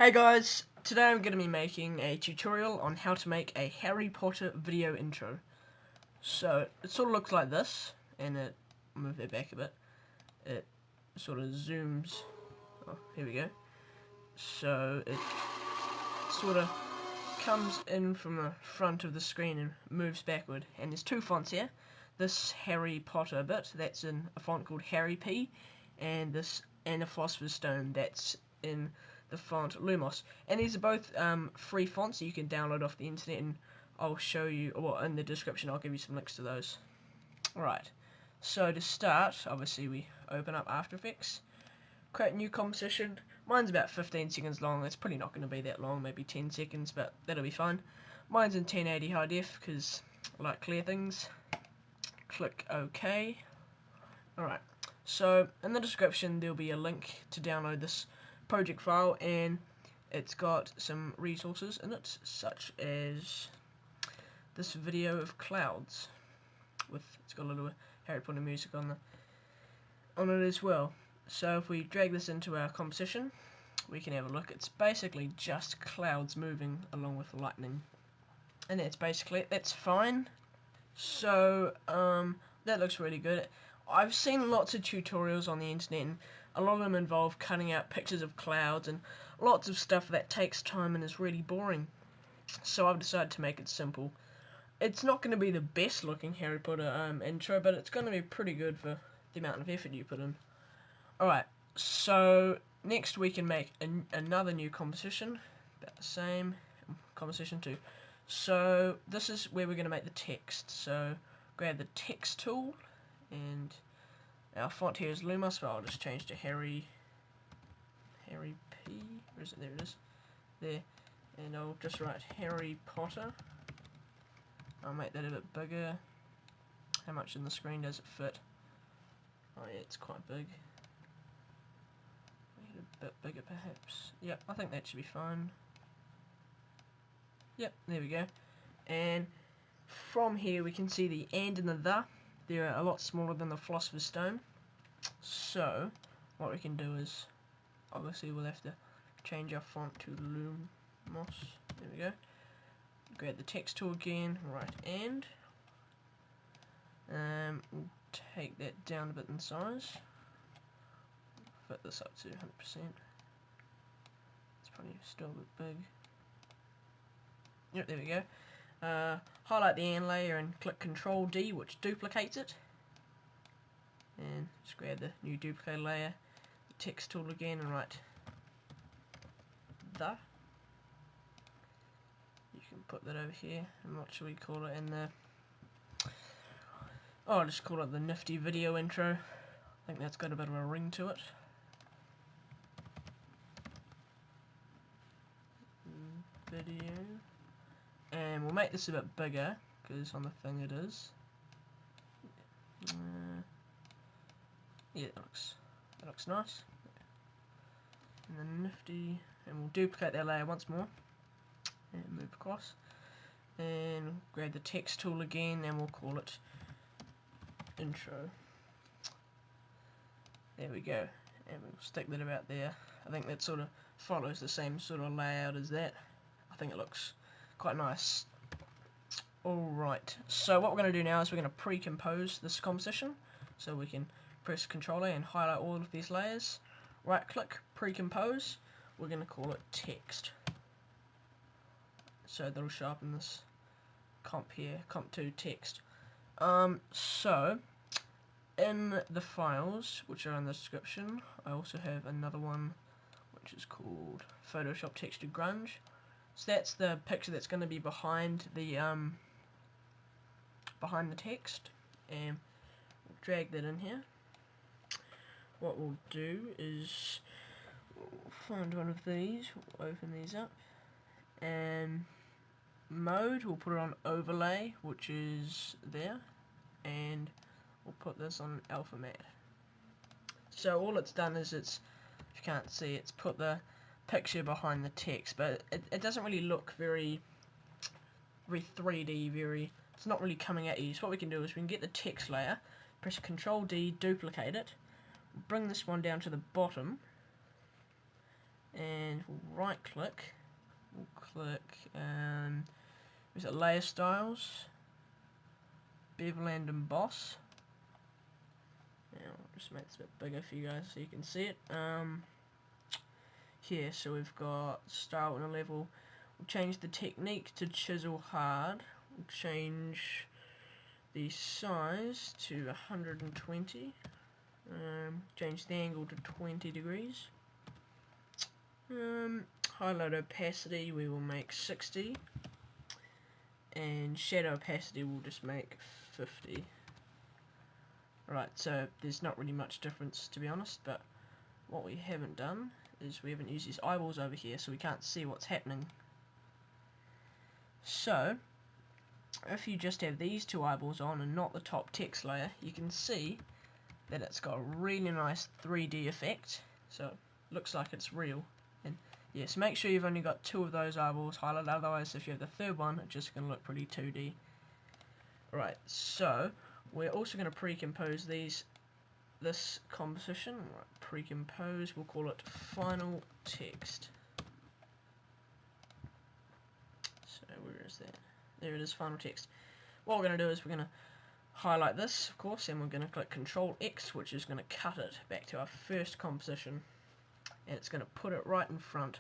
Hey guys, today I'm going to be making a tutorial on how to make a Harry Potter video intro. So, it sort of looks like this, and I'll move that back a bit. It sort of zooms, oh, here we go. So, it sort of comes in from the front of the screen and moves backward. And there's two fonts here. This Harry Potter bit, that's in a font called Harry P, and this and a Philosopher's Stone, that's in the font Lumos. And these are both free fonts that you can download off the internet, and I'll show you, or in the description I'll give you some links to those. Alright, so to start, obviously we open up After Effects, create a new composition. Mine's about 15 seconds long. It's probably not going to be that long, maybe 10 seconds, but that'll be fine. Mine's in 1080 high def because I like clear things. Click OK. Alright, so in the description there'll be a link to download this project file, and it's got some resources in it, such as this video of clouds. It's got a little Harry Potter music on it as well. So if we drag this into our composition, we can have a look. It's basically just clouds moving along with lightning, and that's fine. So that looks really good. I've seen lots of tutorials on the internet, and a lot of them involve cutting out pictures of clouds and lots of stuff that takes time and is really boring. So I've decided to make it simple. It's not going to be the best looking Harry Potter intro, but it's going to be pretty good for the amount of effort you put in. Alright, so next we can make another new composition, about the same, composition 2. So this is where we're going to make the text. So grab the text tool, and our font here is Lumos, but I'll just change to Harry P. Where is it? There it is. There. And I'll just write Harry Potter. I'll make that a bit bigger. How much in the screen does it fit? Oh yeah, it's quite big. Make it a bit bigger perhaps. Yep, I think that should be fine. Yep, there we go. And from here we can see the and and the. They're a lot smaller than the Philosopher's Stone. So what we can do is, obviously we'll have to change our font to Lumos. There we go. Grab the text tool again, right, and we'll take that down a bit in size. Fit this up to 100%. It's probably still a bit big. Yep, there we go. Highlight the and layer and click Control D, which duplicates it. And just grab the new duplicate layer, the text tool again, and write the. You can put that over here, and what should we call it in the... Oh, I'll just call it the nifty video intro. I think that's got a bit of a ring to it. Video. And we'll make this a bit bigger, because on the thing it is. Yeah, that looks nice. And then nifty, and we'll duplicate that layer once more, and move across, and grab the text tool again, and we'll call it intro. There we go, and we'll stick that about there. I think that sort of follows the same sort of layout as that. I think it looks quite nice. Alright, so what we're going to do now is we're going to pre-compose this composition. So we can press Ctrl A and highlight all of these layers. Right click, pre-compose. We're going to call it text. So that'll show up in this comp here, comp 2 text. So in the files, which are in the description, I also have another one which is called Photoshop Texture Grunge. So that's the picture that's going to be behind the text, and we'll drag that in here. What we'll do is we'll find one of these, we'll open these up, and mode, we'll put it on overlay, which is there, and we'll put this on alpha matte. So all it's done is if you can't see, it's put the picture behind the text, but it doesn't really look very 3D, it's not really coming at you. So what we can do is we can get the text layer, press Ctrl D, duplicate it, bring this one down to the bottom, and we'll right click, we'll click, is it layer styles, bevel and emboss. Now I'll just make this a bit bigger for you guys so you can see it. Here, so we've got style and a level. We'll change the technique to chisel hard. We'll change the size to 120. Change the angle to 20 degrees. Highlight opacity we will make 60. And shadow opacity we'll just make 50. Right, so there's not really much difference to be honest, but what we haven't done is we haven't used these eyeballs over here, so we can't see what's happening. So if you just have these two eyeballs on and not the top text layer, you can see that it's got a really nice 3D effect, so it looks like it's real. And yes, make sure you've only got two of those eyeballs highlighted, otherwise if you have the third one it's just going to look pretty 2D. Right, so we're also going to pre-compose this composition. Right, pre-compose, we'll call it final text. So where is that? There it is, final text. What we're going to do is we're going to highlight this, of course, and we're going to click Control X, which is going to cut it back to our first composition, and it's going to put it right in front.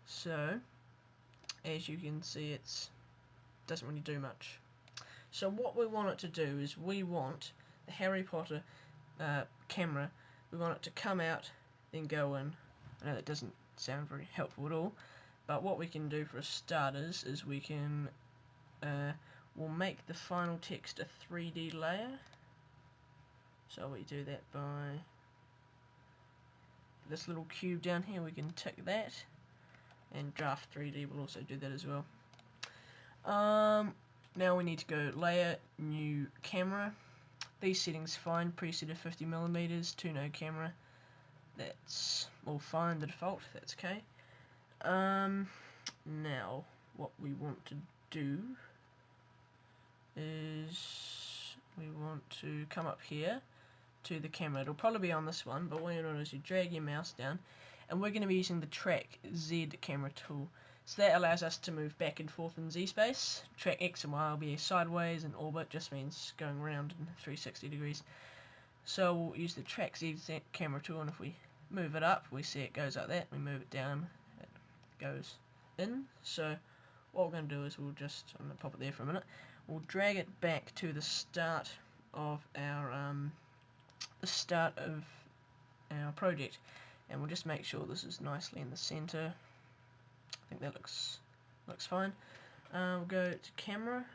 So as you can see, it doesn't really do much. So what we want it to do is we want the Harry Potter camera, we want it to come out then go in. I know that doesn't sound very helpful at all, but what we can do for starters is we can we'll make the final text a 3D layer. So we do that by this little cube down here, we can tick that, and Draft 3D will also do that as well. Now we need to go layer, new camera. These settings fine, preset of 50mm, to no camera. That's all fine, the default, that's okay. Now what we want to do is we want to come up here to the camera. It'll probably be on this one, but what you do is you drag your mouse down, and we're going to be using the Track Z camera tool. So that allows us to move back and forth in Z space. Track X and Y will be sideways, and orbit just means going around in 360 degrees. So we'll use the Track Z camera tool, and if we move it up, we see it goes like that. We move it down, it goes in. So what we're going to do is I'm going to pop it there for a minute. We'll drag it back to the start of our project, and we'll just make sure this is nicely in the center. I think that looks fine. We'll go to camera,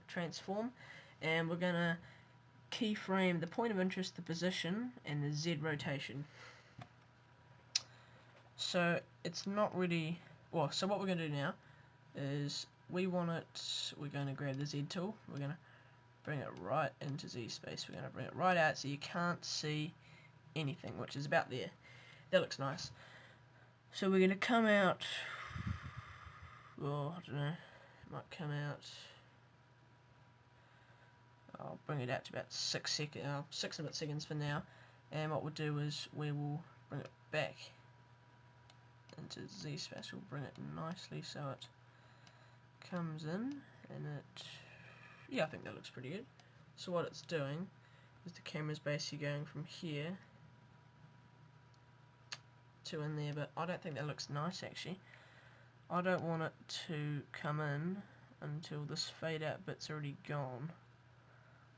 transform, and we're gonna keyframe the point of interest, the position, and the Z rotation. So it's not really well. So what we're gonna do now is we're gonna grab the Z tool. We're gonna bring it right into Z space. We're gonna bring it right out so you can't see anything, which is about there. That looks nice. So we're going to come out, well, I don't know, it might come out, I'll bring it out to about 6 and a bit seconds for now, and what we'll do is we will bring it back into Z space. We'll bring it nicely so it comes in, and yeah, I think that looks pretty good. So what it's doing is the camera's basically going from here to in there, but I don't think that looks nice actually. I don't want it to come in until this fade out bit's already gone.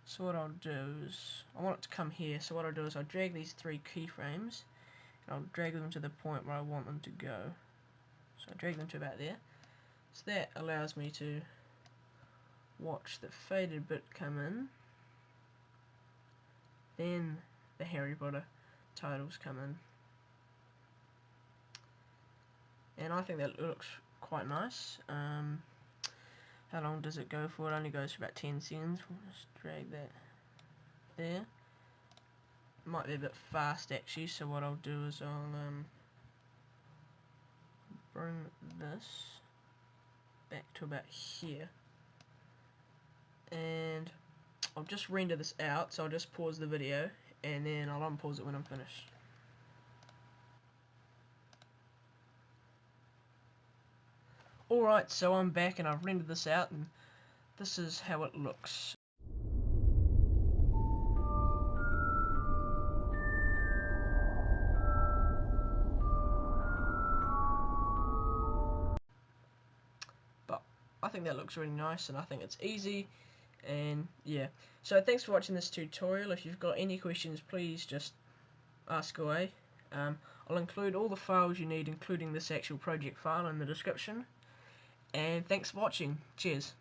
So what I'll do is, I want it to come here, so what I'll do is I'll drag these 3 keyframes and I'll drag them to the point where I want them to go. So I drag them to about there. So that allows me to watch the faded bit come in, then the Harry Potter titles come in. And I think that looks quite nice. How long does it go for? It only goes for about 10 seconds. We'll just drag that there. Might be a bit fast actually, so what I'll do is I'll bring this back to about here. And I'll just render this out, so I'll just pause the video and then I'll unpause it when I'm finished. Alright, so I'm back and I've rendered this out, and this is how it looks. But I think that looks really nice, and I think it's easy, and yeah. So thanks for watching this tutorial. If you've got any questions, please just ask away. I'll include all the files you need, including this actual project file, in the description. And thanks for watching. Cheers.